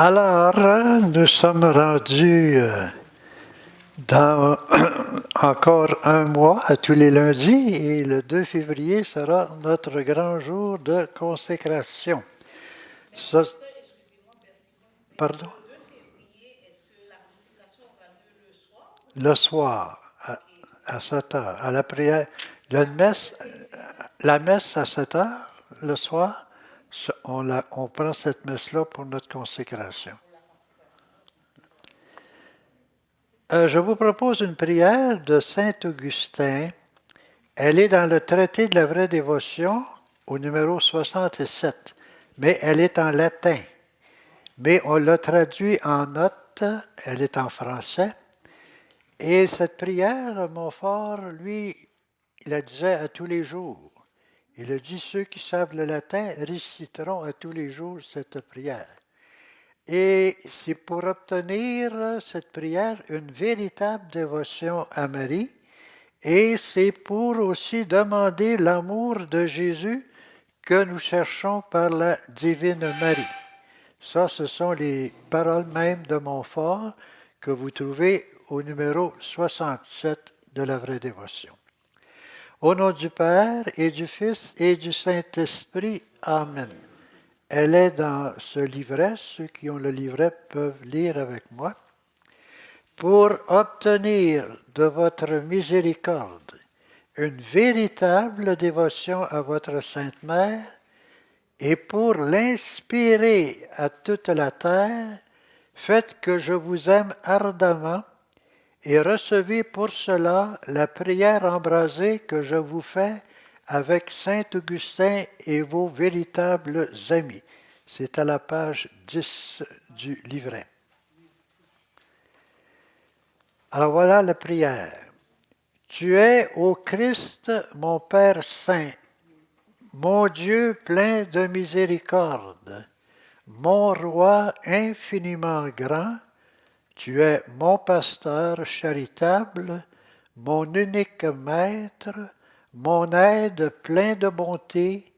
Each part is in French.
Alors, nous sommes rendus dans encore un mois à tous les lundis et le 2 février sera notre grand jour de consécration. Ça, pardon? Le soir, à 7 heures, à la prière. La messe à 7 heures, le soir, on prend cette messe-là pour notre consécration. Je vous propose une prière de Saint Augustin. Elle est dans le traité de la vraie dévotion au numéro 67, mais elle est en latin. Mais on l'a traduit en note, elle est en français. Et cette prière, Montfort, lui, il la disait à tous les jours. Il a dit, ceux qui savent le latin réciteront à tous les jours cette prière. Et c'est pour obtenir cette prière une véritable dévotion à Marie, et c'est pour aussi demander l'amour de Jésus que nous cherchons par la Divine Marie. Ça, ce sont les paroles même de Montfort que vous trouvez au numéro 67 de la vraie dévotion. Au nom du Père et du Fils et du Saint-Esprit, Amen. Elle est dans ce livret, ceux qui ont le livret peuvent lire avec moi. Pour obtenir de votre miséricorde une véritable dévotion à votre Sainte Mère et pour l'inspirer à toute la terre, faites que je vous aime ardemment et recevez pour cela la prière embrasée que je vous fais avec Saint Augustin et vos véritables amis. C'est à la page 10 du livret. Alors voilà la prière. Tu es, ô Christ, mon Père saint, mon Dieu plein de miséricorde, mon Roi infiniment grand, tu es mon pasteur charitable, mon unique maître, mon aide plein de bonté,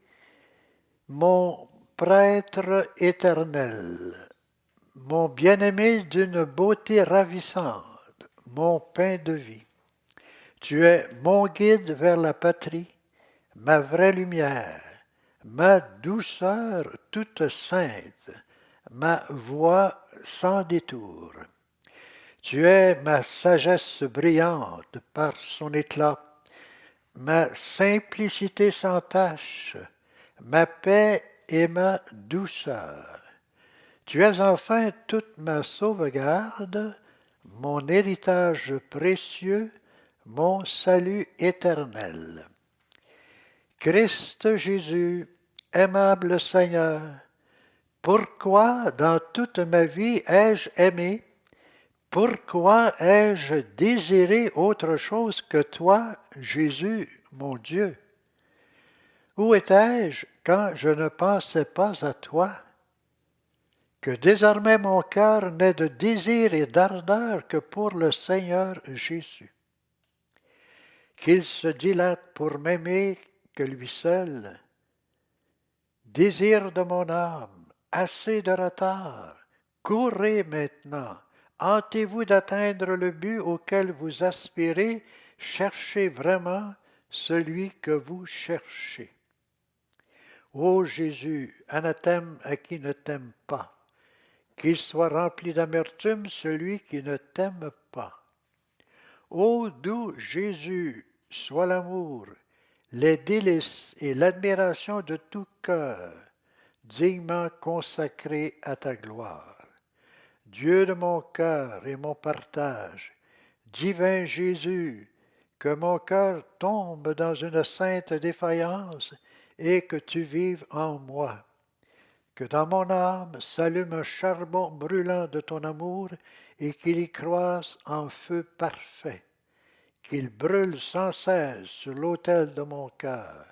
mon prêtre éternel, mon bien-aimé d'une beauté ravissante, mon pain de vie. Tu es mon guide vers la patrie, ma vraie lumière, ma douceur toute sainte, ma voix sans détour. Tu es ma sagesse brillante par son éclat, ma simplicité sans tache, ma paix et ma douceur. Tu es enfin toute ma sauvegarde, mon héritage précieux, mon salut éternel. Christ Jésus, aimable Seigneur, pourquoi dans toute ma vie ai-je aimé? Pourquoi ai-je désiré autre chose que toi, Jésus, mon Dieu? Où étais-je quand je ne pensais pas à toi? Que désormais mon cœur n'ait de désir et d'ardeur que pour le Seigneur Jésus. Qu'il se dilate pour m'aimer que lui seul. Désir de mon âme, assez de retard, courez maintenant, hâtez-vous d'atteindre le but auquel vous aspirez, cherchez vraiment celui que vous cherchez. Ô Jésus, anathème à qui ne t'aime pas, qu'il soit rempli d'amertume celui qui ne t'aime pas. Ô doux Jésus, sois l'amour, les délices et l'admiration de tout cœur, dignement consacré à ta gloire. Dieu de mon cœur et mon partage, divin Jésus, que mon cœur tombe dans une sainte défaillance et que tu vives en moi. Que dans mon âme s'allume un charbon brûlant de ton amour et qu'il y croise en feu parfait. Qu'il brûle sans cesse sur l'autel de mon cœur,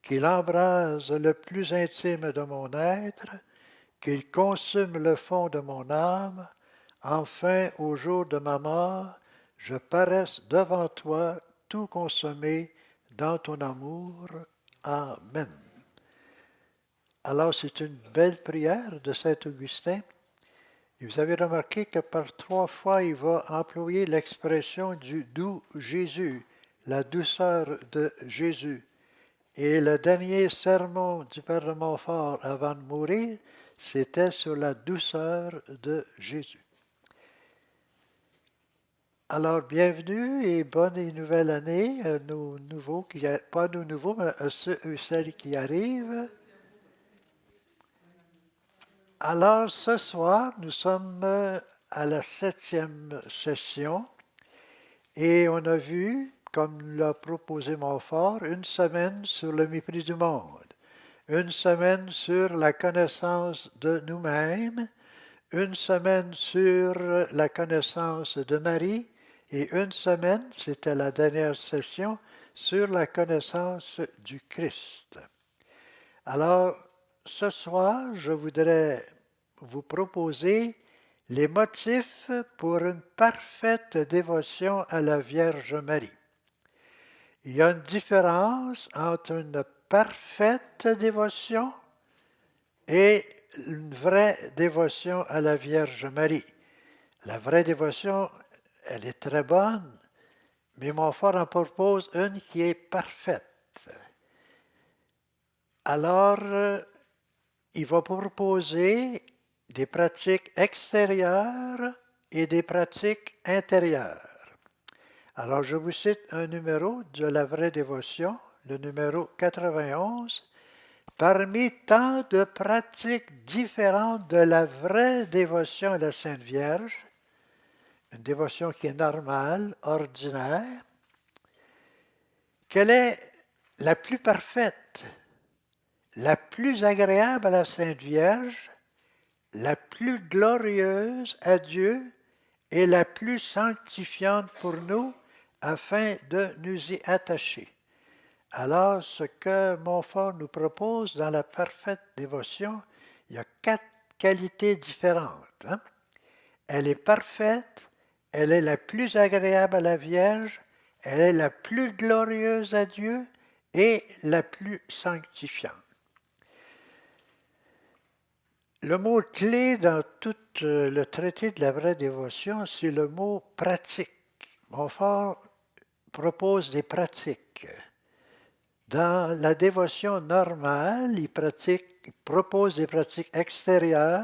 qu'il embrase le plus intime de mon être, qu'il consume le fond de mon âme, enfin au jour de ma mort, je paraisse devant toi tout consommé dans ton amour. Amen. Alors c'est une belle prière de Saint Augustin Et vous avez remarqué que par 3 fois, il va employer l'expression du doux Jésus, la douceur de Jésus. Et le dernier sermon du Père de Montfort avant de mourir, c'était sur la douceur de Jésus. Alors, bienvenue et bonne et nouvelle année à nos nouveaux, pas nos nouveaux, mais à ceux et celles qui arrivent. Alors, ce soir, nous sommes à la 7e session et on a vu, comme l'a proposé Montfort, une semaine sur le mépris du monde, une semaine sur la connaissance de nous-mêmes, une semaine sur la connaissance de Marie et une semaine, c'était la dernière session, sur la connaissance du Christ. Alors, ce soir, je voudrais vous proposer les motifs pour une parfaite dévotion à la Vierge Marie. Il y a une différence entre une parfaite dévotion et une vraie dévotion à la Vierge Marie. La vraie dévotion, elle est très bonne, mais Montfort en propose une qui est parfaite. Alors, il va proposer des pratiques extérieures et des pratiques intérieures. Alors, je vous cite un numéro de la vraie dévotion, le numéro 91. Parmi tant de pratiques différentes de la vraie dévotion à la Sainte Vierge, une dévotion qui est normale, ordinaire, quelle est la plus parfaite, la plus agréable à la Sainte Vierge, la plus glorieuse à Dieu et la plus sanctifiante pour nous afin de nous y attacher. Alors, ce que Montfort nous propose dans la parfaite dévotion, il y a 4 qualités différentes. Elle est parfaite, elle est la plus agréable à la Vierge, elle est la plus glorieuse à Dieu et la plus sanctifiante. Le mot clé dans tout le traité de la vraie dévotion, c'est le mot pratique. Montfort propose des pratiques. Dans la dévotion normale, il propose des pratiques extérieures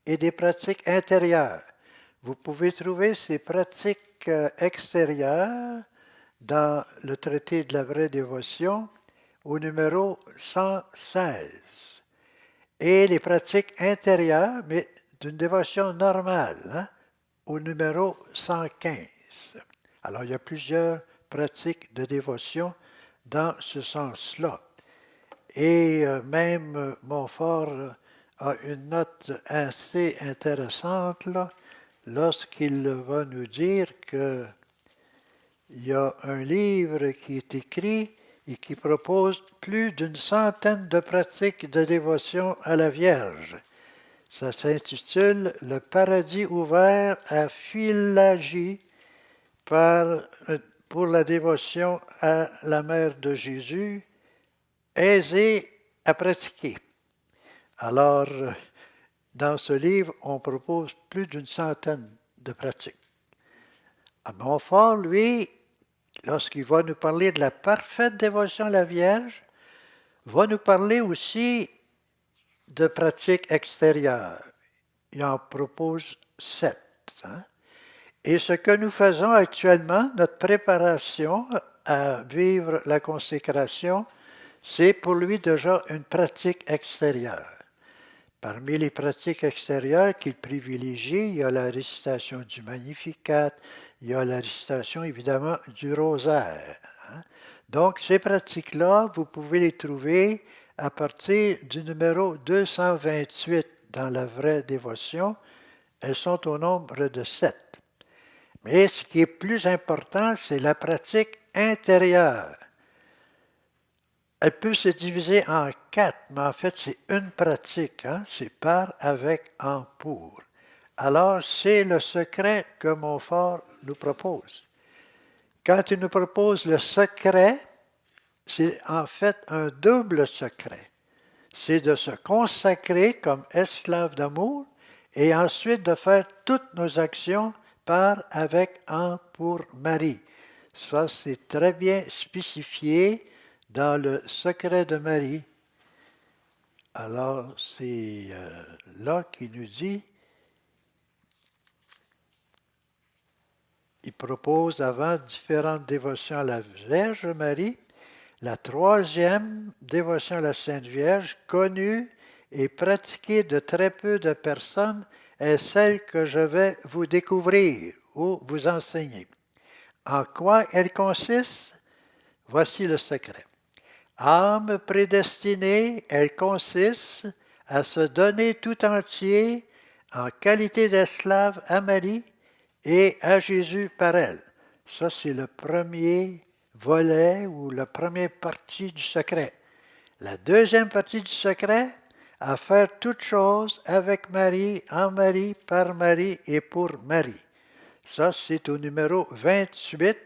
et des pratiques intérieures. Vous pouvez trouver ces pratiques extérieures dans le traité de la vraie dévotion au numéro 116. Et les pratiques intérieures, mais d'une dévotion normale, au numéro 115. Alors, il y a plusieurs pratiques de dévotion dans ce sens-là. Et même Montfort a une note assez intéressante là, lorsqu'il va nous dire qu'il y a un livre qui est écrit et qui propose plus d'une centaine de pratiques de dévotion à la Vierge. Ça s'intitule « Le paradis ouvert à Philagie pour la dévotion à la Mère de Jésus, aisée à pratiquer ». Alors, dans ce livre, on propose plus d'une centaine de pratiques. À Montfort, lui, lorsqu'il va nous parler de la parfaite dévotion à la Vierge, va nous parler aussi de pratiques extérieures. Il en propose 7. Et ce que nous faisons actuellement, notre préparation à vivre la consécration, c'est pour lui déjà une pratique extérieure. Parmi les pratiques extérieures qu'il privilégie, il y a la récitation du Magnificat, il y a la récitation évidemment du rosaire. Donc ces pratiques-là, vous pouvez les trouver à partir du numéro 228 dans la vraie dévotion. Elles sont au nombre de 7. Mais ce qui est plus important, c'est la pratique intérieure. Elle peut se diviser en 4, mais en fait, c'est une pratique. C'est par, avec, en, pour. Alors, c'est le secret que Montfort nous propose. Quand il nous propose le secret, c'est en fait un double secret. C'est de se consacrer comme esclave d'amour et ensuite de faire toutes nos actions par, avec, en, pour Marie. Ça, c'est très bien spécifié dans le secret de Marie. Alors, c'est là qu'il nous dit, il propose avant différentes dévotions à la Vierge Marie. La troisième dévotion à la Sainte Vierge, connue et pratiquée de très peu de personnes, est celle que je vais vous découvrir ou vous enseigner. En quoi elle consiste? Voici le secret. Âme prédestinée, elle consiste à se donner tout entier en qualité d'esclave à Marie et à Jésus par elle. Ça, c'est le premier volet ou la première partie du secret. La deuxième partie du secret, à faire toutes choses avec Marie, en Marie, par Marie et pour Marie. Ça, c'est au numéro 28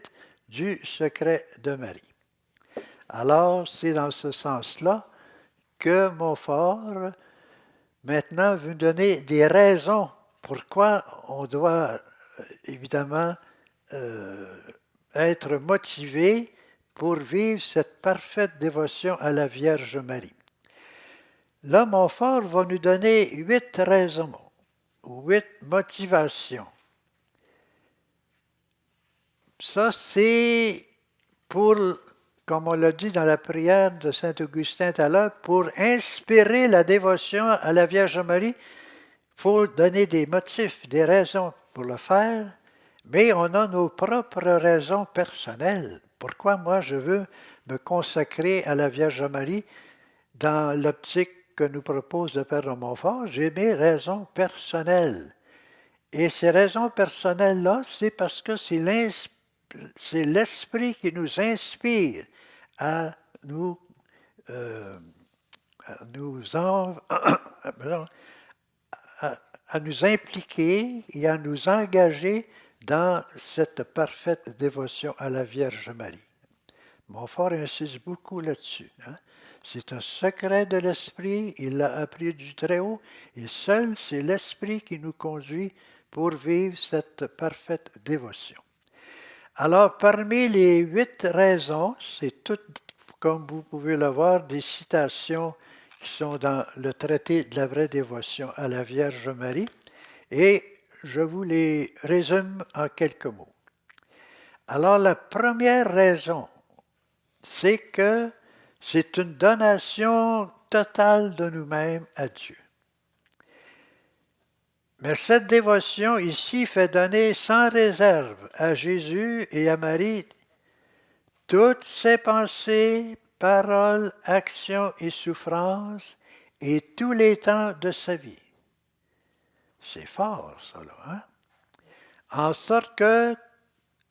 du secret de Marie. Alors, c'est dans ce sens-là que Montfort, maintenant, veut donner des raisons pourquoi on doit, évidemment, être motivé pour vivre cette parfaite dévotion à la Vierge Marie. Là, Montfort va nous donner 8 raisons, 8 motivations. Ça, c'est pour, comme on l'a dit dans la prière de Saint Augustin tout à l'heure, pour inspirer la dévotion à la Vierge Marie, il faut donner des motifs, des raisons pour le faire, mais on a nos propres raisons personnelles. Pourquoi moi je veux me consacrer à la Vierge Marie dans l'optique que nous propose le Père de Montfort? J'ai mes raisons personnelles. Et ces raisons personnelles-là, c'est parce que c'est l'Esprit qui nous inspire à nous, à nous, à nous impliquer et à nous engager dans cette parfaite dévotion à la Vierge Marie. Montfort insiste beaucoup là-dessus. C'est un secret de l'Esprit, il l'a appris du Très-Haut, et seul c'est l'Esprit qui nous conduit pour vivre cette parfaite dévotion. Alors, parmi les 8 raisons, c'est toutes, comme vous pouvez le voir, des citations qui sont dans le traité de la vraie dévotion à la Vierge Marie, et je vous les résume en quelques mots. Alors, la première raison, c'est que c'est une donation totale de nous-mêmes à Dieu. Mais cette dévotion ici fait donner sans réserve à Jésus et à Marie toutes ses pensées, paroles, actions et souffrances et tous les temps de sa vie. C'est fort, ça, là, hein? En sorte que,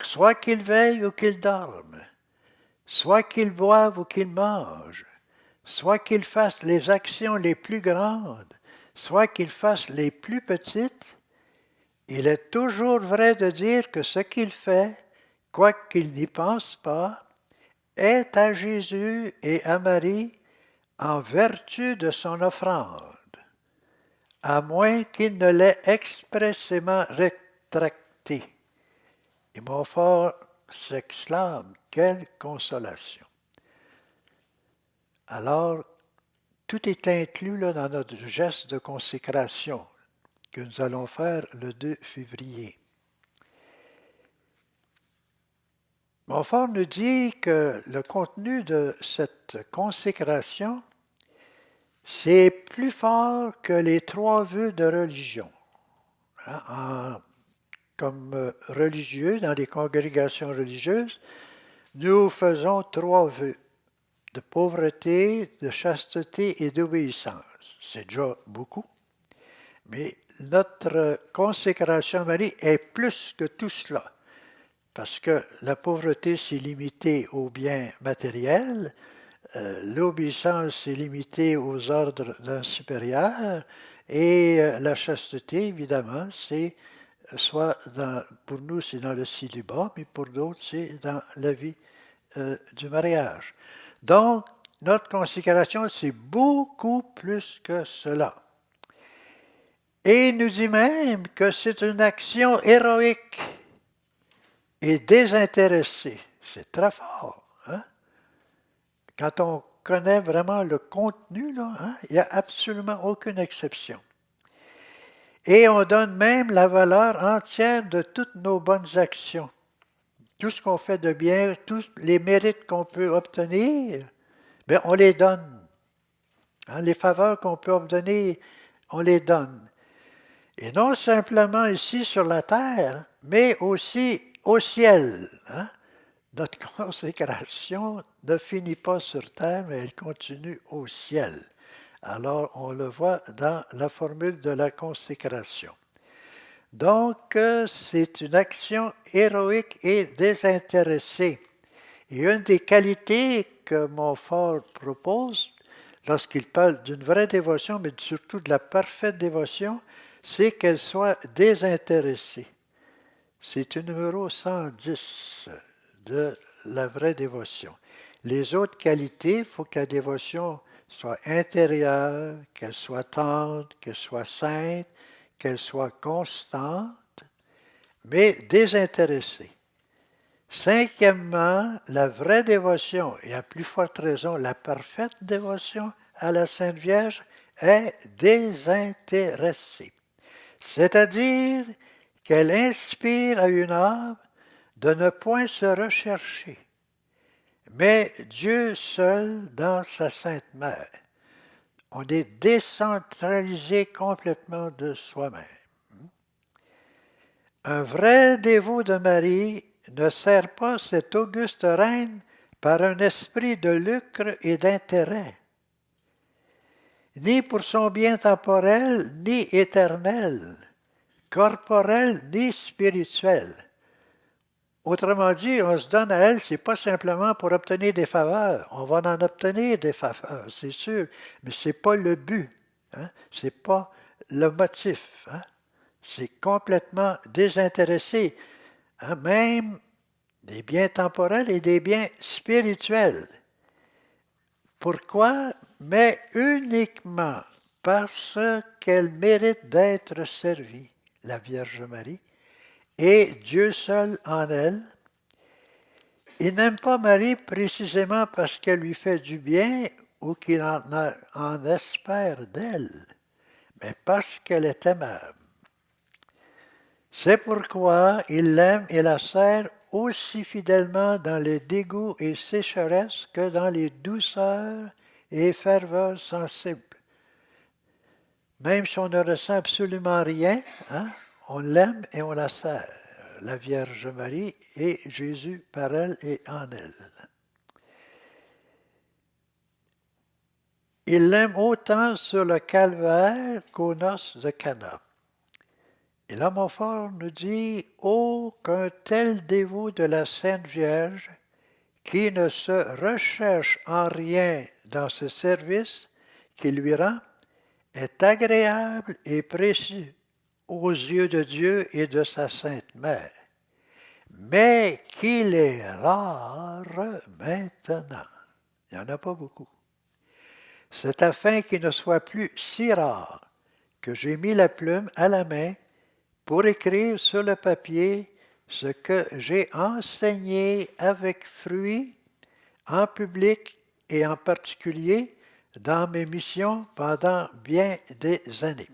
soit qu'il veille ou qu'il dorme, soit qu'il boive ou qu'il mange, soit qu'il fasse les actions les plus grandes, soit qu'il fasse les plus petites, il est toujours vrai de dire que ce qu'il fait, quoiqu'il n'y pense pas, est à Jésus et à Marie en vertu de son offrande, à moins qu'il ne l'ait expressément rétracté. Et Montfort s'exclame, quelle consolation! Alors, tout est inclus là, dans notre geste de consécration que nous allons faire le 2 février. Montfort nous dit que le contenu de cette consécration, c'est plus fort que les 3 vœux de religion. Comme religieux, dans les congrégations religieuses, nous faisons 3 vœux de pauvreté, de chasteté et d'obéissance. C'est déjà beaucoup. Mais notre consécration à Marie est plus que tout cela. Parce que la pauvreté, c'est limité aux biens matériels, l'obéissance est limitée aux ordres d'un supérieur, et la chasteté, évidemment, c'est soit pour nous, c'est dans le célibat, mais pour d'autres, c'est dans la vie du mariage. Donc, notre consécration, c'est beaucoup plus que cela. Et il nous dit même que c'est une action héroïque et désintéressée. C'est très fort. Hein? Quand on connaît vraiment le contenu, là, hein, il n'y a absolument aucune exception. Et on donne même la valeur entière de toutes nos bonnes actions. Tout ce qu'on fait de bien, tous les mérites qu'on peut obtenir, bien, on les donne. Hein, les faveurs qu'on peut obtenir, on les donne. Et non simplement ici sur la terre, mais aussi au ciel. Hein. Notre consécration ne finit pas sur terre, mais elle continue au ciel. Alors, on le voit dans la formule de la consécration. Donc, c'est une action héroïque et désintéressée. Et une des qualités que Montfort propose, lorsqu'il parle d'une vraie dévotion, mais surtout de la parfaite dévotion, c'est qu'elle soit désintéressée. C'est le numéro 110 de la vraie dévotion. Les autres qualités, il faut que la dévotion soit intérieure, qu'elle soit tendre, qu'elle soit sainte, qu'elle soit constante, mais désintéressée. Cinquièmement, la vraie dévotion, et à plus forte raison la parfaite dévotion à la Sainte Vierge, est désintéressée. C'est-à-dire qu'elle inspire à une âme de ne point se rechercher, mais Dieu seul dans sa Sainte Mère. On est décentralisé complètement de soi-même. Un vrai dévot de Marie ne sert pas cette auguste reine par un esprit de lucre et d'intérêt, ni pour son bien temporel, ni éternel, corporel, ni spirituel. Autrement dit, on se donne à elle, c'est pas simplement pour obtenir des faveurs. On va en obtenir des faveurs, c'est sûr, mais ce n'est pas le but. Hein? Ce n'est pas le motif. Hein? C'est complètement désintéressé. Hein? Même des biens temporels et des biens spirituels. Pourquoi? Mais uniquement parce qu'elle mérite d'être servie, la Vierge Marie, et Dieu seul en elle. Il n'aime pas Marie précisément parce qu'elle lui fait du bien ou qu'il en espère d'elle, mais parce qu'elle est aimable. C'est pourquoi il l'aime et la sert aussi fidèlement dans les dégoûts et sécheresses que dans les douceurs et ferveurs sensibles. Même si on ne ressent absolument rien, hein, on l'aime et on la sert, la Vierge Marie et Jésus par elle et en elle. Il l'aime autant sur le calvaire qu'aux noces de Cana. Et là, Montfort nous dit « Oh, qu'un tel dévot de la Sainte Vierge, qui ne se recherche en rien dans ce service qu'il lui rend, est agréable et précieux aux yeux de Dieu et de sa Sainte Mère, mais qu'il est rare maintenant. » Il n'y en a pas beaucoup. C'est afin qu'il ne soit plus si rare que j'ai mis la plume à la main pour écrire sur le papier ce que j'ai enseigné avec fruit en public et en particulier dans mes missions pendant bien des années.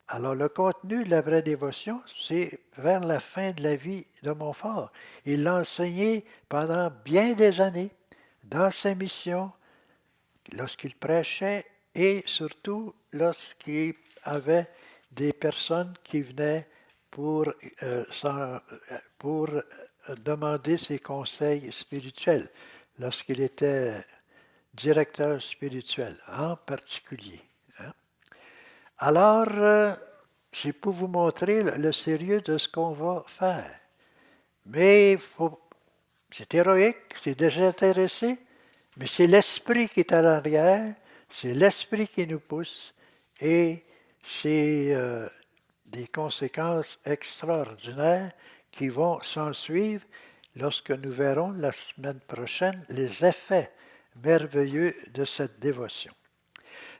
Alors le contenu de la vraie dévotion, c'est vers la fin de la vie de Montfort. Il l'a enseigné pendant bien des années dans ses missions, lorsqu'il prêchait et surtout lorsqu'il avait des personnes qui venaient pour demander ses conseils spirituels, lorsqu'il était directeur spirituel en particulier. Hein. Alors, c'est pour vous montrer le sérieux de ce qu'on va faire. Mais c'est héroïque, c'est désintéressé, mais c'est l'esprit qui est à l'arrière, c'est l'esprit qui nous pousse, et c'est des conséquences extraordinaires qui vont s'en suivre lorsque nous verrons la semaine prochaine les effets merveilleux de cette dévotion.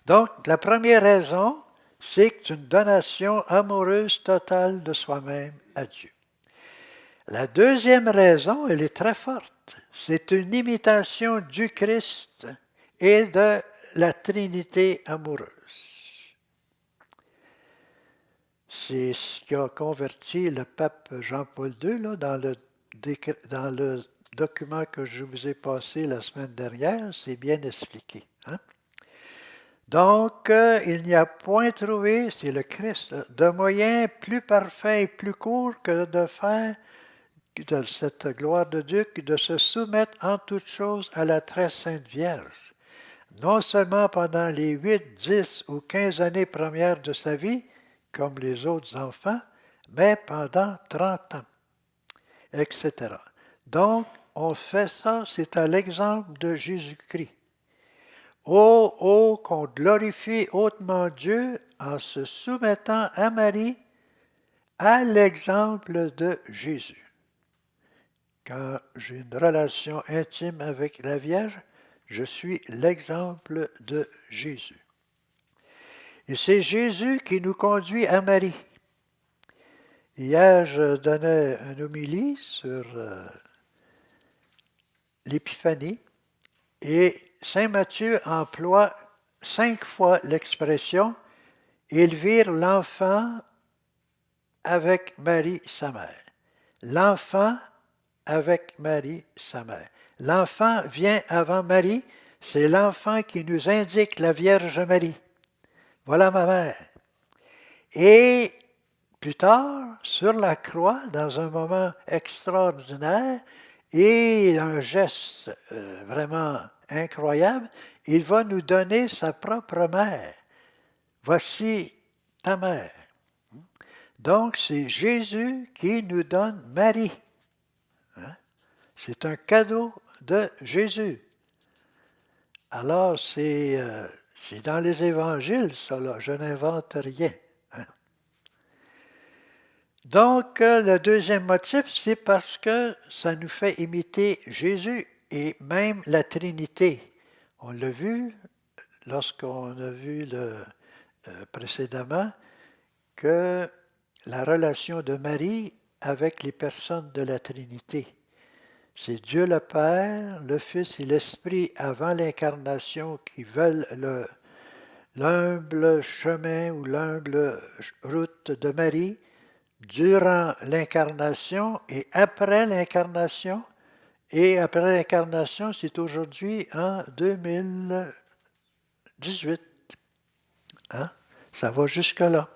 Donc, la première raison, C'est une donation amoureuse totale de soi-même à Dieu. La deuxième raison, elle est très forte. C'est une imitation du Christ et de la Trinité amoureuse. C'est ce qui a converti le pape Jean-Paul II là, dans le document que je vous ai passé la semaine dernière, c'est bien expliqué. Hein? Donc, il n'y a point trouvé, c'est le Christ, de moyen plus parfait et plus court que de faire de cette gloire de Dieu, de se soumettre en toutes choses à la très sainte Vierge, non seulement pendant les 8, 10 ou 15 années premières de sa vie, comme les autres enfants, mais pendant 30 ans, etc. Donc, on fait ça, c'est à l'exemple de Jésus-Christ. Oh, qu'on glorifie hautement Dieu en se soumettant à Marie à l'exemple de Jésus. Quand j'ai une relation intime avec la Vierge, je suis l'exemple de Jésus. Et c'est Jésus qui nous conduit à Marie. Hier, je donnais une homélie sur l'Épiphanie et Saint Matthieu emploie 5 fois l'expression « élevir l'enfant avec Marie, sa mère ». L'enfant avec Marie, sa mère. L'enfant vient avant Marie, c'est l'enfant qui nous indique la Vierge Marie. Voilà ma mère. Et plus tard, sur la croix, dans un moment extraordinaire et un geste vraiment incroyable, il va nous donner sa propre mère. Voici ta mère. Donc, c'est Jésus qui nous donne Marie. Hein? C'est un cadeau de Jésus. Alors, c'est dans les évangiles, ça, là. Je n'invente rien. Hein? Donc, le deuxième motif, c'est parce que ça nous fait imiter Jésus et même la Trinité. On l'a vu lorsqu'on a vu précédemment que la relation de Marie avec les personnes de la Trinité. C'est Dieu le Père, le Fils et l'Esprit avant l'incarnation qui veulent l'humble chemin ou l'humble route de Marie durant l'incarnation et après l'incarnation. Et après l'incarnation, c'est aujourd'hui en 2018. Hein? Ça va jusque-là.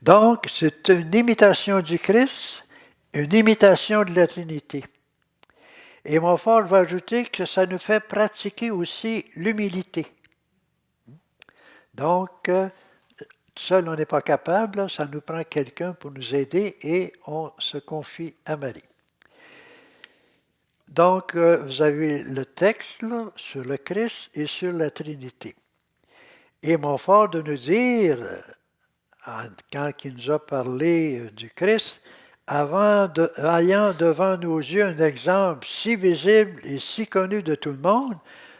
Donc, c'est une imitation du Christ, une imitation de la Trinité. Et Montfort va ajouter que ça nous fait pratiquer aussi l'humilité. Donc, seul on n'est pas capable, ça nous prend quelqu'un pour nous aider et on se confie à Marie. Donc, vous avez le texte là, sur le Christ et sur la Trinité. Et Montfort de nous dire, quand il nous a parlé du Christ, ayant devant nos yeux un exemple si visible et si connu de tout le monde,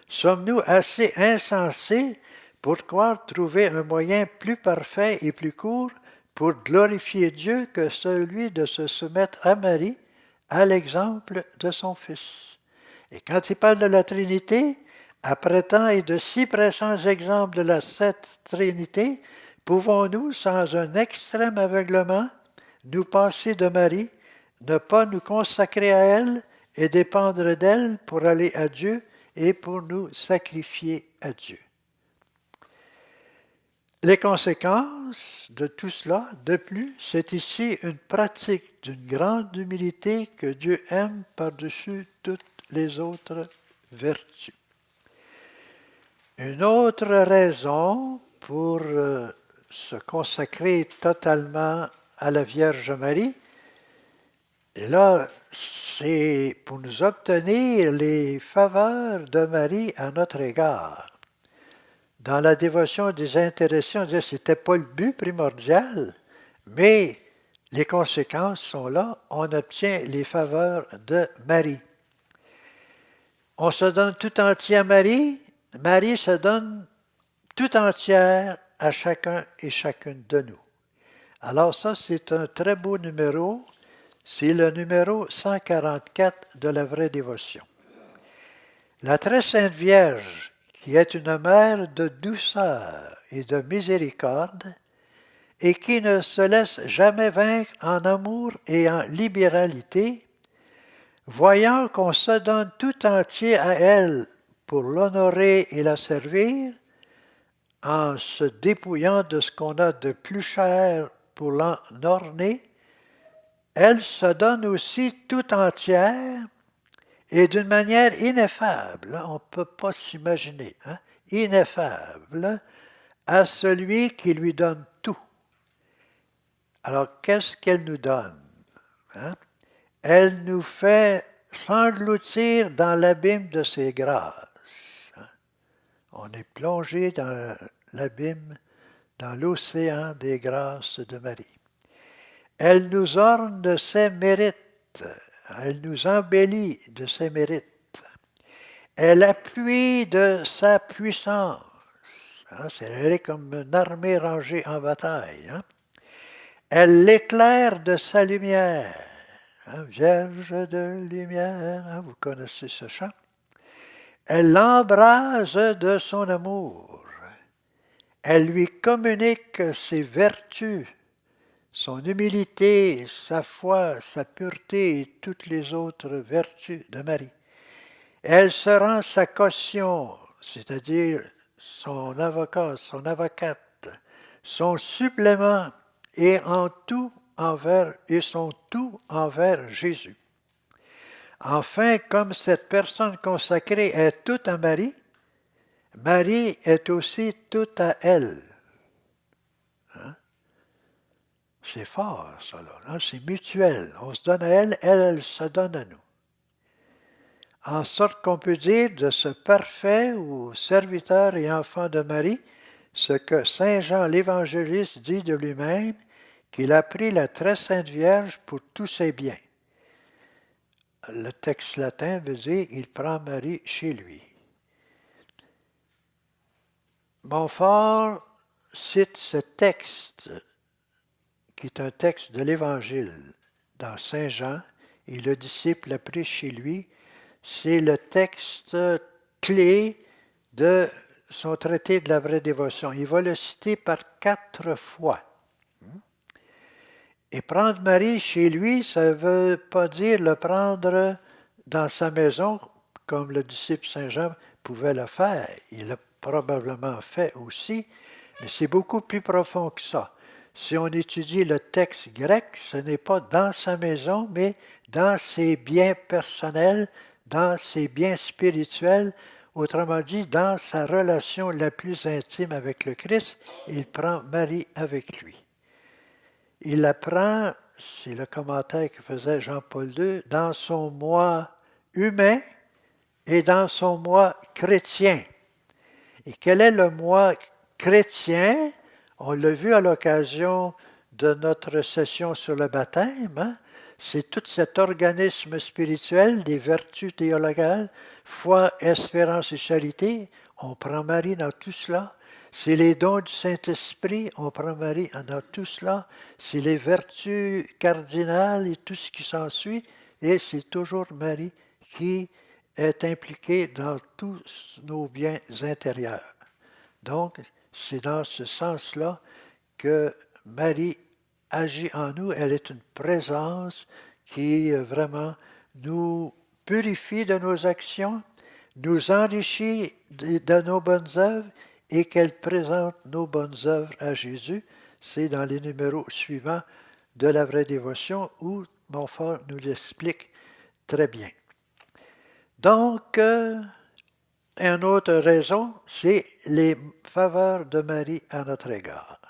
sommes-nous assez insensés pour croire trouver un moyen plus parfait et plus court pour glorifier Dieu que celui de se soumettre à Marie, à l'exemple de son Fils. Et quand il parle de la Trinité, après tant et de si pressants exemples de cette Trinité, pouvons-nous, sans un extrême aveuglement, nous passer de Marie, ne pas nous consacrer à elle et dépendre d'elle pour aller à Dieu et pour nous sacrifier à Dieu? Les conséquences de tout cela, de plus, c'est ici une pratique d'une grande humilité que Dieu aime par-dessus toutes les autres vertus. Une autre raison pour se consacrer totalement à la Vierge Marie, et là, c'est pour nous obtenir les faveurs de Marie à notre égard. Dans la dévotion désintéressée, on disait que ce n'était pas le but primordial, mais les conséquences sont là. On obtient les faveurs de Marie. On se donne tout entier à Marie. Marie se donne tout entière à chacun et chacune de nous. Alors ça, c'est un très beau numéro. C'est le numéro 144 de la vraie dévotion. La très sainte Vierge, qui est une mère de douceur et de miséricorde, et qui ne se laisse jamais vaincre en amour et en libéralité, voyant qu'on se donne tout entier à elle pour l'honorer et la servir, en se dépouillant de ce qu'on a de plus cher pour l'en orner, elle se donne aussi tout entière et d'une manière ineffable, on ne peut pas s'imaginer, ineffable, à celui qui lui donne tout. Alors, qu'est-ce qu'elle nous donne? Elle nous fait s'engloutir dans l'abîme de ses grâces. On est plongé dans l'abîme, dans l'océan des grâces de Marie. Elle nous orne de ses mérites. Elle nous embellit de ses mérites. Elle appuie de sa puissance. Elle est comme une armée rangée en bataille. Elle l'éclaire de sa lumière. Vierge de lumière, vous connaissez ce chant. Elle l'embrase de son amour. Elle lui communique ses vertus, son humilité, sa foi, sa pureté et toutes les autres vertus de Marie. Elle se rend sa caution, c'est-à-dire son avocat, son avocate, son supplément et son tout envers Jésus. Enfin, comme cette personne consacrée est toute à Marie, Marie est aussi toute à elle. C'est fort, ça, là. C'est mutuel. On se donne à elle, elle se donne à nous. En sorte qu'on peut dire de ce parfait ou serviteur et enfant de Marie, ce que Saint Jean l'Évangéliste dit de lui-même, qu'il a pris la très sainte Vierge pour tous ses biens. Le texte latin veut dire qu'il prend Marie chez lui. Montfort cite ce texte, qui est un texte de l'Évangile, dans Saint Jean, et le disciple l'a pris chez lui. C'est le texte clé de son traité de la vraie dévotion. Il va le citer par 4 fois. Et prendre Marie chez lui, ça ne veut pas dire le prendre dans sa maison, comme le disciple Saint Jean pouvait le faire. Il l'a probablement fait aussi, mais c'est beaucoup plus profond que ça. Si on étudie le texte grec, ce n'est pas dans sa maison, mais dans ses biens personnels, dans ses biens spirituels, autrement dit, dans sa relation la plus intime avec le Christ, il prend Marie avec lui. Il la prend, c'est le commentaire que faisait Jean-Paul II, dans son moi humain et dans son moi chrétien. Et quel est le moi chrétien? On l'a vu à l'occasion de notre session sur le baptême. C'est tout cet organisme spirituel des vertus théologales, foi, espérance et charité. On prend Marie dans tout cela. C'est les dons du Saint-Esprit, on prend Marie dans tout cela. C'est les vertus cardinales et tout ce qui s'ensuit. Et c'est toujours Marie qui est impliquée dans tous nos biens intérieurs. Donc, c'est dans ce sens-là que Marie agit en nous. Elle est une présence qui vraiment nous purifie de nos actions, nous enrichit de nos bonnes œuvres et qu'elle présente nos bonnes œuvres à Jésus. C'est dans les numéros suivants de la vraie dévotion où Montfort nous l'explique très bien. Donc, une autre raison, c'est les faveurs de Marie à notre égard.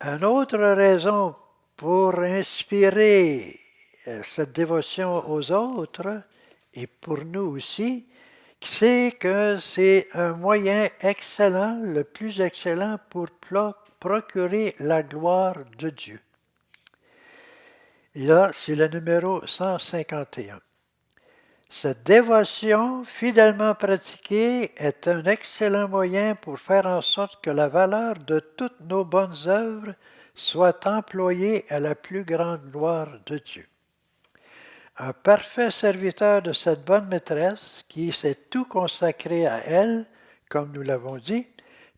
Une autre raison pour inspirer cette dévotion aux autres, et pour nous aussi, c'est que c'est un moyen excellent, le plus excellent pour procurer la gloire de Dieu. Et là, c'est le numéro 151. Cette dévotion fidèlement pratiquée est un excellent moyen pour faire en sorte que la valeur de toutes nos bonnes œuvres soit employée à la plus grande gloire de Dieu. Un parfait serviteur de cette bonne maîtresse, qui s'est tout consacré à elle, comme nous l'avons dit,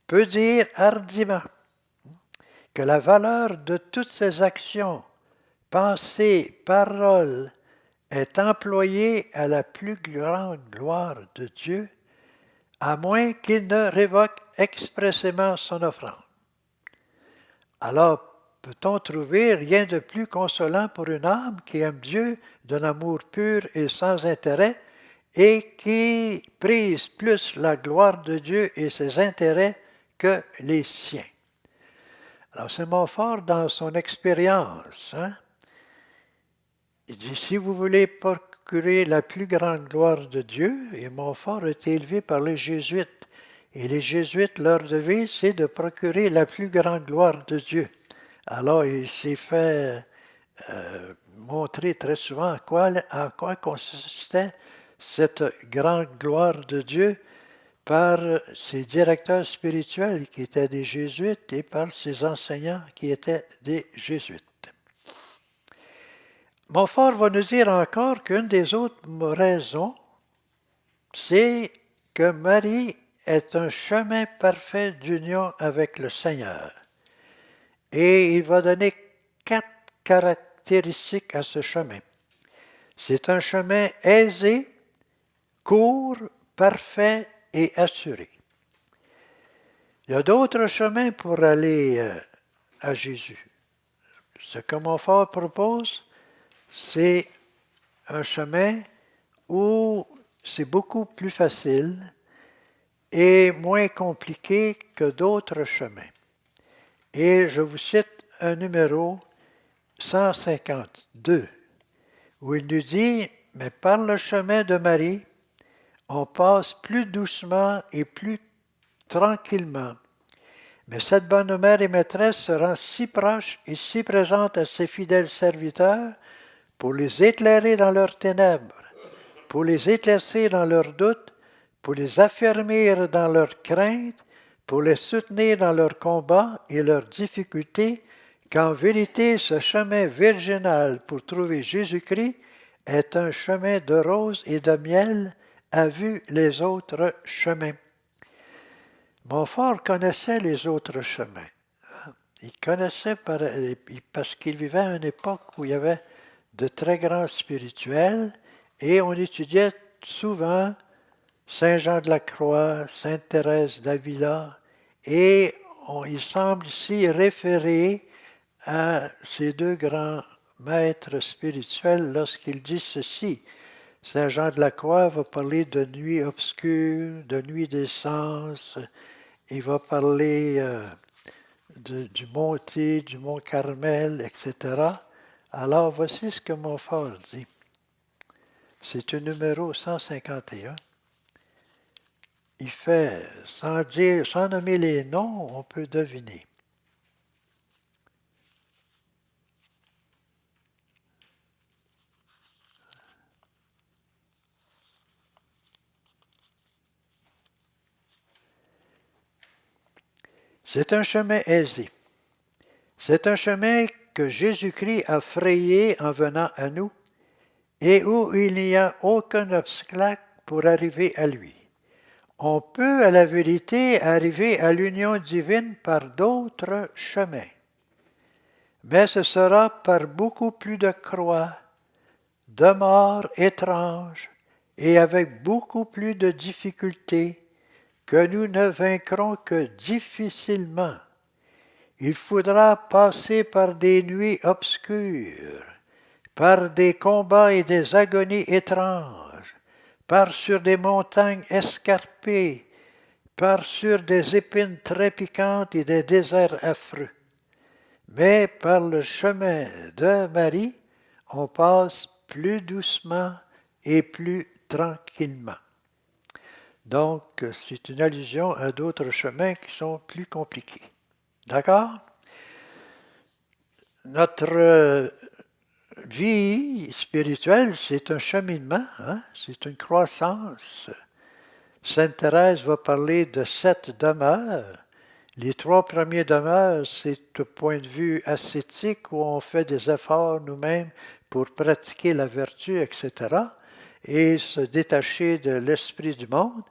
peut dire hardiment que la valeur de toutes ses actions, pensées, paroles, est employée à la plus grande gloire de Dieu, à moins qu'il ne révoque expressément son offrande. Alors, peut-on trouver rien de plus consolant pour une âme qui aime Dieu d'un amour pur et sans intérêt et qui prise plus la gloire de Dieu et ses intérêts que les siens? Alors, c'est Montfort dans son expérience. Il dit, si vous voulez procurer la plus grande gloire de Dieu, et Montfort a été élevé par les Jésuites, et les Jésuites, leur devise, c'est de procurer la plus grande gloire de Dieu. Alors, il s'est fait montrer très souvent en quoi consistait cette grande gloire de Dieu par ses directeurs spirituels qui étaient des Jésuites et par ses enseignants qui étaient des Jésuites. Montfort va nous dire encore qu'une des autres raisons, c'est que Marie est un chemin parfait d'union avec le Seigneur. Et il va donner 4 caractéristiques à ce chemin. C'est un chemin aisé, court, parfait et assuré. Il y a d'autres chemins pour aller à Jésus. Ce que Montfort propose, c'est un chemin où c'est beaucoup plus facile et moins compliqué que d'autres chemins. Et je vous cite un numéro 152, où il nous dit, mais par le chemin de Marie, on passe plus doucement et plus tranquillement. Mais cette bonne mère et maîtresse se rend si proche et si présente à ses fidèles serviteurs pour les éclairer dans leurs ténèbres, pour les éclaircir dans leurs doutes, pour les affermir dans leurs craintes, pour les soutenir dans leurs combats et leurs difficultés, qu'en vérité ce chemin virginal pour trouver Jésus-Christ est un chemin de roses et de miel à vue les autres chemins. Montfort connaissait les autres chemins. Il connaissait parce qu'il vivait à une époque où il y avait de très grands spirituels et on étudiait souvent Saint Jean de la Croix, Sainte Thérèse d'Avila, et il semble ici référer à ces deux grands maîtres spirituels lorsqu'il dit ceci. Saint Jean de la Croix va parler de nuit obscure, de nuit des sens, il va parler du monté, du mont Carmel, etc. Alors voici ce que Montfort dit. C'est un numéro 151. Il fait, sans nommer les noms, on peut deviner. C'est un chemin aisé. C'est un chemin que Jésus-Christ a frayé en venant à nous et où il n'y a aucun obstacle pour arriver à lui. On peut, à la vérité, arriver à l'union divine par d'autres chemins, mais ce sera par beaucoup plus de croix, de morts étranges et avec beaucoup plus de difficultés que nous ne vaincrons que difficilement. Il faudra passer par des nuits obscures, par des combats et des agonies étranges, par sur des montagnes escarpées, par sur des épines très piquantes et des déserts affreux. Mais par le chemin de Marie, on passe plus doucement et plus tranquillement. Donc, c'est une allusion à d'autres chemins qui sont plus compliqués. D'accord? Notre vie spirituelle, c'est un cheminement, hein? C'est une croissance. Sainte Thérèse va parler de 7 demeures. Les 3 premiers demeures, c'est au point de vue ascétique où on fait des efforts nous-mêmes pour pratiquer la vertu, etc., et se détacher de l'esprit du monde.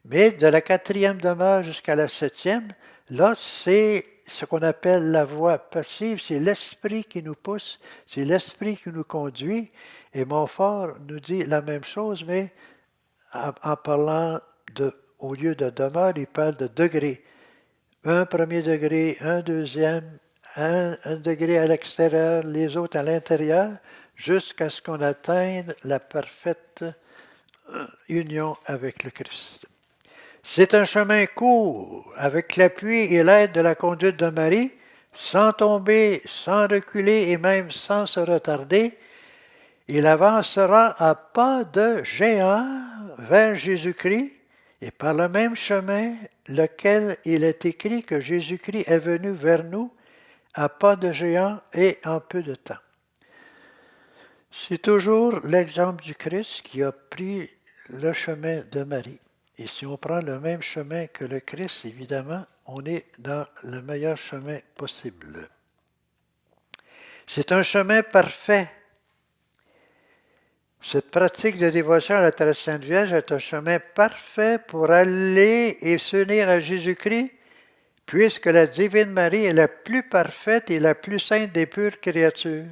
Mais de la 4e demeure jusqu'à la 7e, là, c'est ce qu'on appelle la voie passive, c'est l'esprit qui nous pousse, c'est l'esprit qui nous conduit. Et Montfort nous dit la même chose, mais en parlant au lieu de demeure, il parle de degrés. Un premier degré, un deuxième, un degré à l'extérieur, les autres à l'intérieur, jusqu'à ce qu'on atteigne la parfaite union avec le Christ. C'est un chemin court, avec l'appui et l'aide de la conduite de Marie, sans tomber, sans reculer et même sans se retarder. Il avancera à pas de géant vers Jésus-Christ, et par le même chemin, lequel il est écrit que Jésus-Christ est venu vers nous à pas de géant et en peu de temps. C'est toujours l'exemple du Christ qui a pris le chemin de Marie. Et si on prend le même chemin que le Christ, évidemment, on est dans le meilleur chemin possible. C'est un chemin parfait. Cette pratique de dévotion à la Très Sainte Vierge est un chemin parfait pour aller et s'unir à Jésus-Christ, puisque la Divine Marie est la plus parfaite et la plus sainte des pures créatures,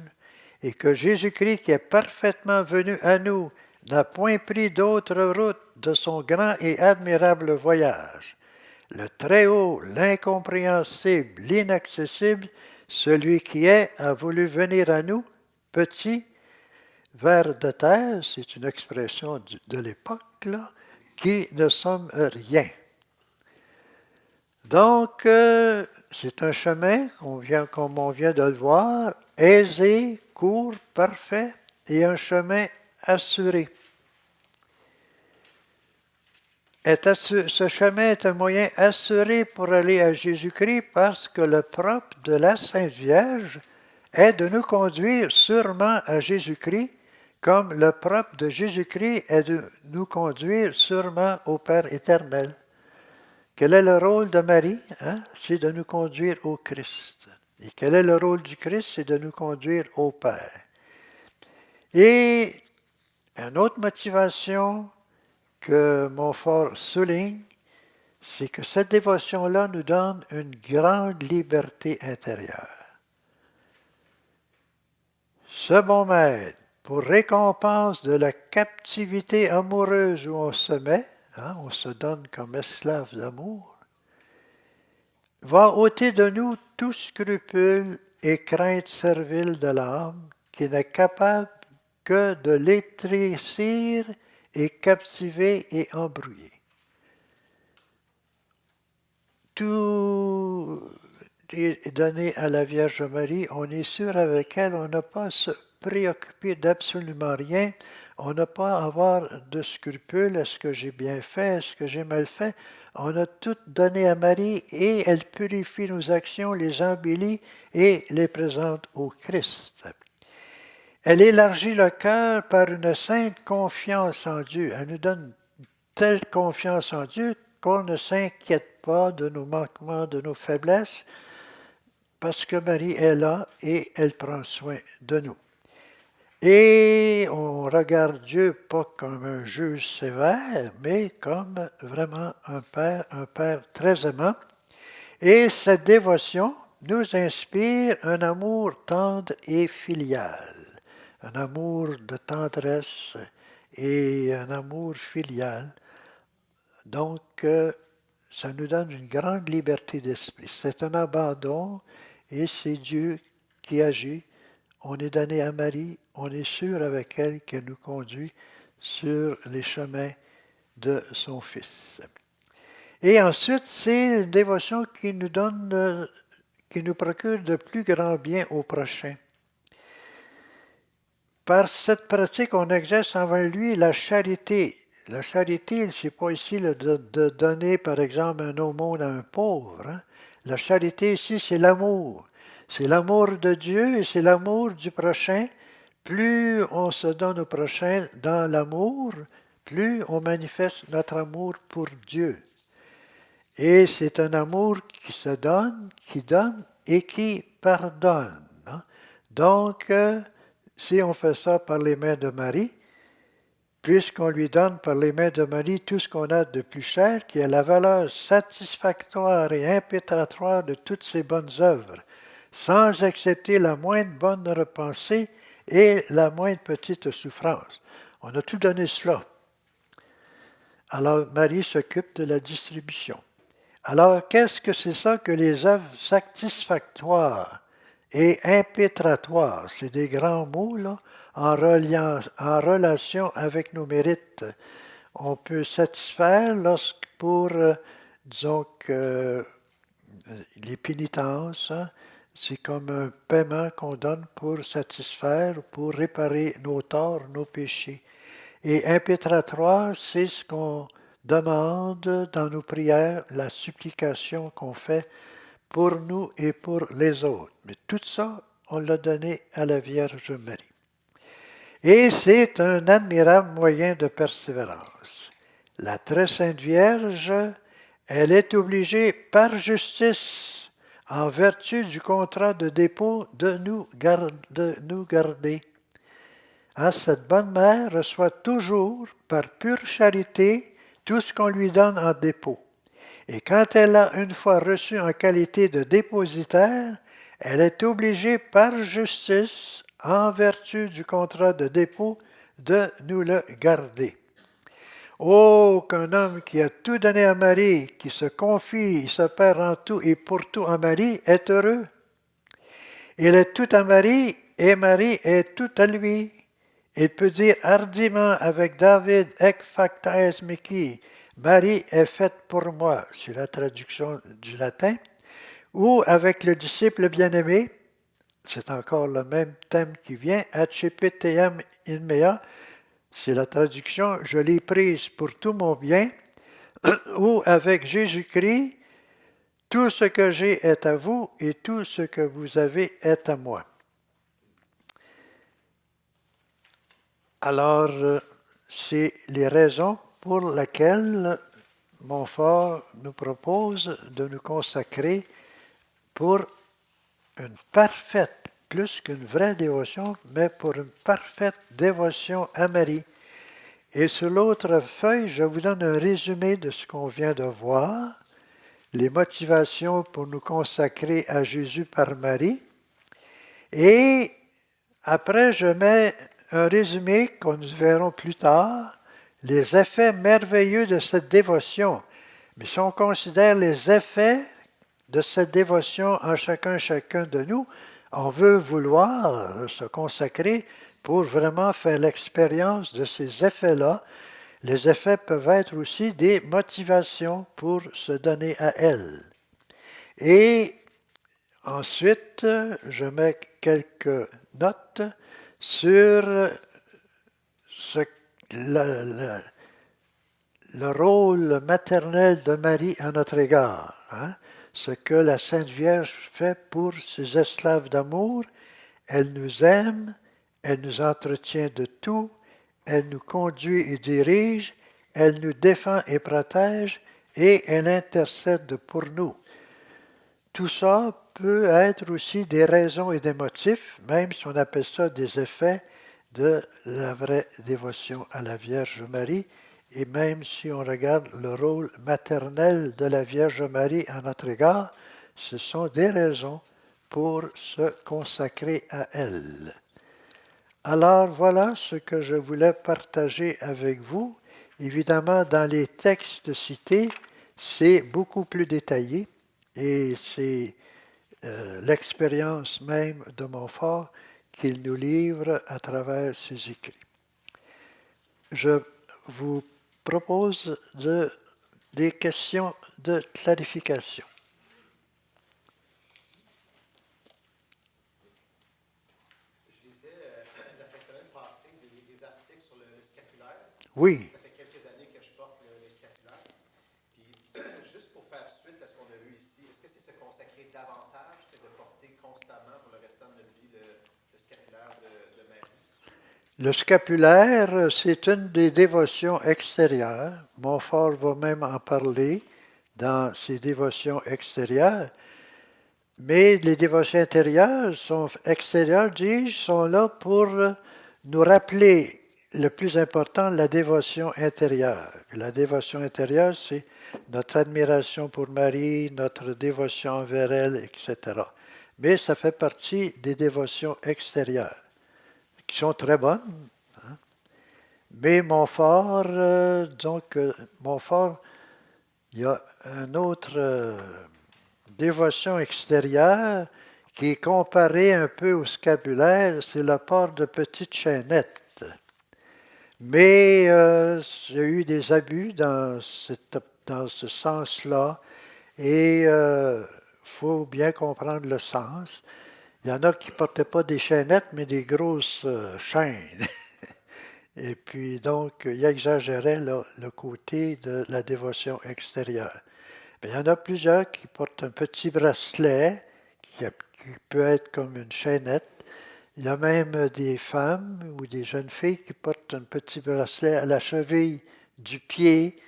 et que Jésus-Christ, qui est parfaitement venu à nous, n'a point pris d'autre route de son grand et admirable voyage. Le Très-Haut, l'incompréhensible, l'inaccessible, celui qui est, a voulu venir à nous, petits, vers de terre, c'est une expression de l'époque, là, qui ne sommes rien. Donc, c'est un chemin, comme on vient de le voir, aisé, court, parfait, et un chemin assuré. Ce chemin est un moyen assuré pour aller à Jésus-Christ parce que le propre de la Sainte Vierge est de nous conduire sûrement à Jésus-Christ, comme le propre de Jésus-Christ est de nous conduire sûrement au Père éternel. Quel est le rôle de Marie? C'est de nous conduire au Christ. Et quel est le rôle du Christ? C'est de nous conduire au Père. Et une autre motivation que Montfort souligne, c'est que cette dévotion-là nous donne une grande liberté intérieure. Ce bon maître, pour récompense de la captivité amoureuse où on se met, on se donne comme esclave d'amour, va ôter de nous tout scrupule et crainte servile de l'âme qui n'est capable que de l'étrécir et captiver et embrouiller. Tout est donné à la Vierge Marie, on est sûr avec elle, on n'a pas à se préoccuper d'absolument rien, on n'a pas à avoir de scrupules, est-ce que j'ai bien fait, est-ce que j'ai mal fait, on a tout donné à Marie et elle purifie nos actions, les embellit et les présente au Christ. Elle élargit le cœur par une sainte confiance en Dieu. Elle nous donne telle confiance en Dieu qu'on ne s'inquiète pas de nos manquements, de nos faiblesses, parce que Marie est là et elle prend soin de nous. Et on regarde Dieu pas comme un juge sévère, mais comme vraiment un père très aimant. Et cette dévotion nous inspire un amour tendre et filial, un amour de tendresse et un amour filial. Donc, ça nous donne une grande liberté d'esprit. C'est un abandon et c'est Dieu qui agit. On est donné à Marie, on est sûr avec elle qu'elle nous conduit sur les chemins de son Fils. Et ensuite, c'est une dévotion qui nous donne, qui nous procure de plus grands biens au prochain. Par cette pratique, on exerce envers lui la charité. La charité, ce n'est pas ici de donner, par exemple, un aumône à un pauvre. La charité ici, c'est l'amour. C'est l'amour de Dieu et c'est l'amour du prochain plus on se donne au prochain dans l'amour, plus on manifeste notre amour pour Dieu. Et c'est un amour qui se donne, qui donne et qui pardonne. Hein. Donc, si on fait ça par les mains de Marie, puisqu'on lui donne par les mains de Marie tout ce qu'on a de plus cher, qui est la valeur satisfactoire et impétratoire de toutes ses bonnes œuvres, sans accepter la moindre bonne repensée et la moindre petite souffrance. On a tout donné cela. Alors Marie s'occupe de la distribution. Alors, qu'est-ce que c'est ça que les œuvres satisfactoires et impétratoires? C'est des grands mots, là, en relation avec nos mérites. On peut satisfaire pour, disons que les pénitences, hein, c'est comme un paiement qu'on donne pour satisfaire, pour réparer nos torts, nos péchés. Et impétratoire, c'est ce qu'on demande dans nos prières, la supplication qu'on fait pour nous et pour les autres. Mais tout ça, on l'a donné à la Vierge Marie. Et c'est un admirable moyen de persévérance. La très sainte Vierge, elle est obligée par justice, en vertu du contrat de dépôt, de nous garder. Hein, cette bonne mère reçoit toujours, par pure charité, tout ce qu'on lui donne en dépôt. Et quand elle a une fois reçu en qualité de dépositaire, elle est obligée par justice, en vertu du contrat de dépôt, de nous le garder. Oh, qu'un homme qui a tout donné à Marie, qui se confie, il se perd en tout et pour tout en Marie, est heureux. Il est tout à Marie et Marie est tout à lui. Il peut dire hardiment avec David, Ec facta est mihi, Marie est faite pour moi, c'est la traduction du latin, ou avec le disciple bien-aimé, c'est encore le même thème qui vient, Accepit team in mea, c'est la traduction, je l'ai prise pour tout mon bien, ou avec Jésus-Christ, tout ce que j'ai est à vous et tout ce que vous avez est à moi. Alors, c'est les raisons pour lesquelles Montfort nous propose de nous consacrer pour une parfaite, plus qu'une vraie dévotion, mais pour une parfaite dévotion à Marie. Et sur l'autre feuille, je vous donne un résumé de ce qu'on vient de voir, les motivations pour nous consacrer à Jésus par Marie. Et après, je mets un résumé qu'on nous verrons plus tard, les effets merveilleux de cette dévotion. Mais si on considère les effets de cette dévotion en chacun de nous, on veut vouloir se consacrer pour vraiment faire l'expérience de ces effets-là. Les effets peuvent être aussi des motivations pour se donner à elle. Et ensuite, je mets quelques notes sur le rôle maternel de Marie à notre égard. Hein? Ce que la Sainte Vierge fait pour ses esclaves d'amour. Elle nous aime, elle nous entretient de tout, elle nous conduit et dirige, elle nous défend et protège, et elle intercède pour nous. Tout ça peut être aussi des raisons et des motifs, même si on appelle ça des effets de la vraie dévotion à la Vierge Marie, et même si on regarde le rôle maternel de la Vierge Marie à notre égard, ce sont des raisons pour se consacrer à elle. Alors voilà ce que je voulais partager avec vous. Évidemment, dans les textes cités, c'est beaucoup plus détaillé et c'est l'expérience même de Montfort qu'il nous livre à travers ses écrits. Je vous propose des questions de clarification. Je lisais la fin de semaine passée des articles sur le scapulaire. Oui. Ça fait quelques années que je porte le scapulaire. Puis, juste pour faire suite à ce qu'on a vu ici, est-ce que c'est se consacrer davantage que de porter constamment pour le restant de notre vie le scapulaire de Marie? Le scapulaire, c'est une des dévotions extérieures. Montfort va même en parler dans ses dévotions extérieures. Mais les dévotions intérieures sont extérieures, dis-je, sont là pour nous rappeler le plus important, la dévotion intérieure. La dévotion intérieure, c'est notre admiration pour Marie, notre dévotion envers elle, etc. Mais ça fait partie des dévotions extérieures, qui sont très bonnes. Mais Montfort, Montfort, il y a un autre dévotion extérieure qui est comparée un peu au scapulaire, c'est le port de petites chaînettes. Mais il y a eu des abus dans ce sens-là et il faut bien comprendre le sens. Il y en a qui ne portaient pas des chaînettes, mais des grosses chaînes. Et puis donc, il exagérait là, le côté de la dévotion extérieure. Mais il y en a plusieurs qui portent un petit bracelet qui peut être comme une chaînette. Il y a même des femmes ou des jeunes filles qui portent un petit bracelet à la cheville du pied.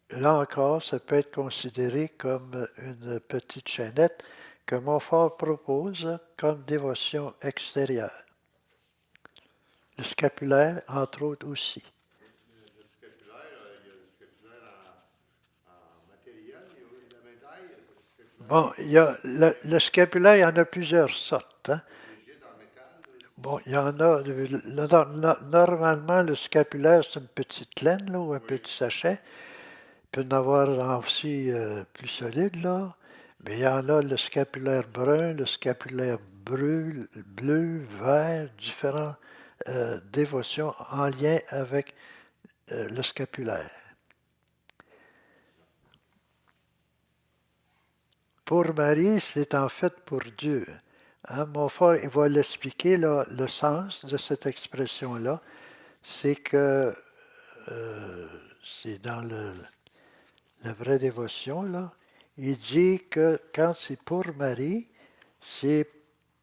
Là encore, ça peut être considéré comme une petite chaînette que Montfort propose comme dévotion extérieure. Le scapulaire, entre autres, aussi. Le scapulaire, il y a le scapulaire en matériel, il y a la médaille, il y a le scapulaire Bon, il y a le scapulaire, il y en a plusieurs sortes. Hein. rigide en métal. Bon, il y en a. Normalement, le scapulaire, c'est une petite laine là, ou un Oui. petit sachet. Il peut y en avoir aussi plus solide, là. Mais il y en a le scapulaire brun, le scapulaire bleu, vert, différentes dévotions en lien avec le scapulaire. Pour Marie, c'est en fait pour Dieu. Hein, Montfort, il va l'expliquer, là, le sens de cette expression-là. C'est que c'est dans la vraie dévotion, là. Il dit que quand c'est pour Marie, c'est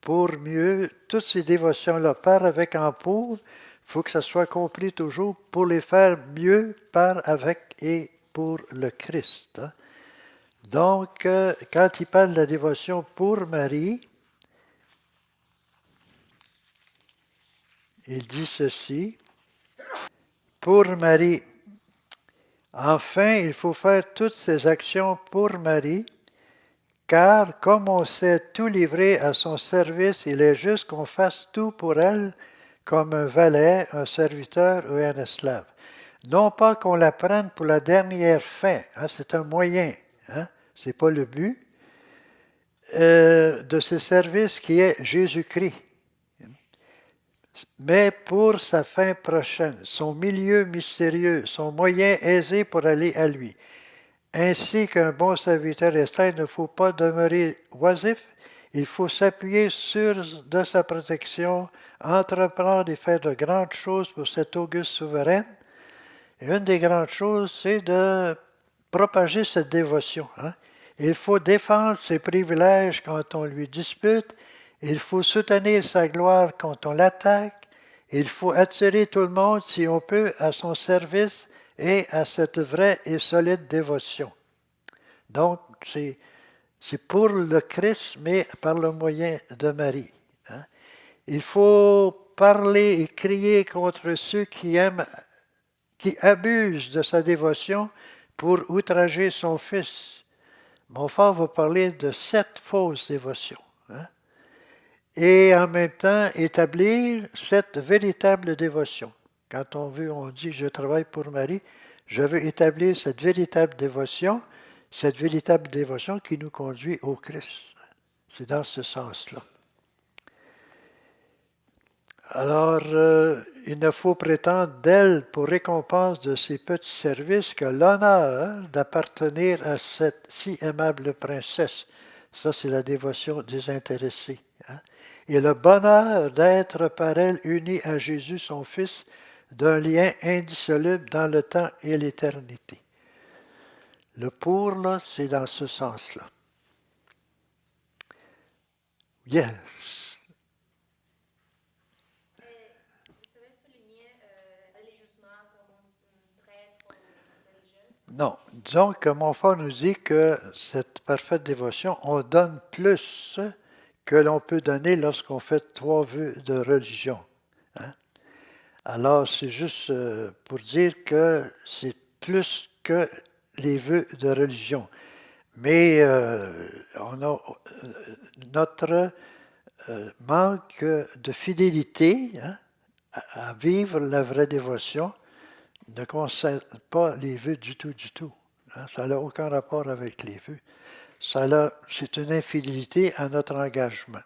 pour mieux, toutes ces dévotions-là, par avec en pour, il faut que ça soit compris toujours pour les faire mieux par avec et pour le Christ. Hein. Donc, quand il parle de la dévotion pour Marie, il dit ceci, pour Marie. Enfin, il faut faire toutes ces actions pour Marie, car comme on s'est tout livré à son service, il est juste qu'on fasse tout pour elle comme un valet, un serviteur ou un esclave. Non pas qu'on la prenne pour la dernière fin, hein, c'est un moyen, hein, c'est pas le but, de ce service qui est Jésus-Christ, mais pour sa fin prochaine, son milieu mystérieux, son moyen aisé pour aller à lui. Ainsi qu'un bon serviteur esclave ne faut pas demeurer oisif, il faut s'appuyer sur de sa protection, entreprendre et faire de grandes choses pour cette auguste souveraine. Et une des grandes choses, c'est de propager cette dévotion. Hein. Il faut défendre ses privilèges quand on lui dispute, il faut soutenir sa gloire quand on l'attaque, il faut attirer tout le monde, si on peut, à son service et à cette vraie et solide dévotion. Donc, c'est pour le Christ, mais par le moyen de Marie. Hein. Il faut parler et crier contre ceux qui aiment, qui abusent de sa dévotion pour outrager son Fils. Montfort va parler de 7 fausses dévotions. Hein. Et en même temps, établir cette véritable dévotion. Quand on dit je travaille pour Marie, je veux établir cette véritable dévotion qui nous conduit au Christ. C'est dans ce sens-là. Alors, il ne faut prétendre d'elle pour récompense de ses petits services que l'honneur d'appartenir à cette si aimable princesse. Ça, c'est la dévotion désintéressée. Hein? Et le bonheur d'être par elle uni à Jésus, son Fils, d'un lien indissoluble dans le temps et l'éternité. Le pour, là, c'est dans ce sens-là. Yes. Je voudrais souligner Non. Disons que Montfort nous dit que cette parfaite dévotion, on donne plus que l'on peut donner lorsqu'on fait 3 vœux de religion. Hein? Alors, c'est juste pour dire que c'est plus que les vœux de religion. Mais on a notre manque de fidélité, hein, à vivre la vraie dévotion ne concerne pas les vœux du tout, du tout. Hein. Ça n'a aucun rapport avec les vœux. C'est une infidélité à notre engagement,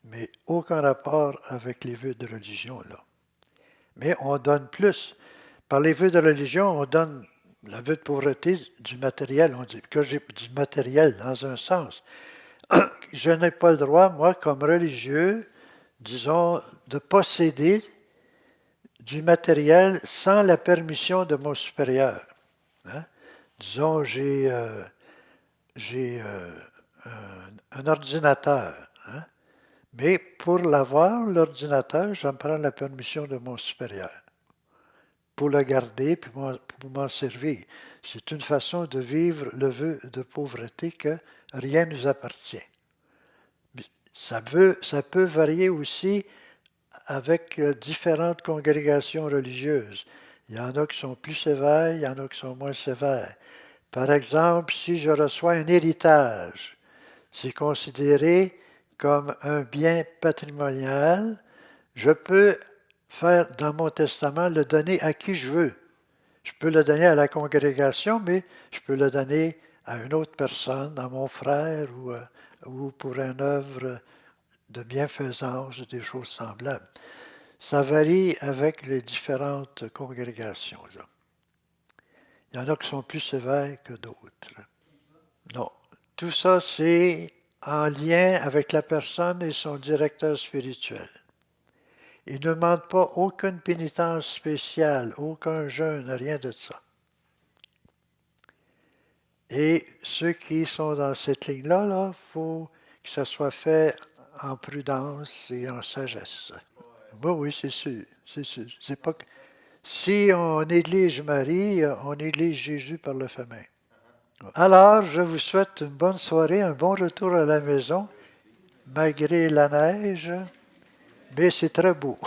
mais aucun rapport avec les vœux de religion, là. Mais on donne plus. Par les vœux de religion, on donne la vœu de pauvreté du matériel. On dit que j'ai du matériel dans un sens. Je n'ai pas le droit, moi, comme religieux, disons, de posséder du matériel sans la permission de mon supérieur. Hein? Disons, j'ai un ordinateur, hein? Mais pour l'avoir, l'ordinateur, j'en prends la permission de mon supérieur pour le garder puis pour m'en servir. C'est une façon de vivre le vœu de pauvreté que rien ne nous appartient. Ça peut varier aussi avec différentes congrégations religieuses. Il y en a qui sont plus sévères, il y en a qui sont moins sévères. Par exemple, si je reçois un héritage, c'est considéré comme un bien patrimonial. Je peux faire dans mon testament le donner à qui je veux. Je peux le donner à la congrégation, mais je peux le donner à une autre personne, à mon frère ou pour une œuvre de bienfaisance, des choses semblables. Ça varie avec les différentes congrégations, là. Il y en a qui sont plus sévères que d'autres. Non. Tout ça, c'est en lien avec la personne et son directeur spirituel. Il ne demande pas aucune pénitence spéciale, aucun jeûne, rien de ça. Et ceux qui sont dans cette ligne-là, il faut que ça soit fait en prudence et en sagesse. Oui, c'est sûr, c'est sûr. C'est pas que... Si on néglige Marie, on néglige Jésus par le fait même. Alors, je vous souhaite une bonne soirée, un bon retour à la maison, malgré la neige, mais c'est très beau.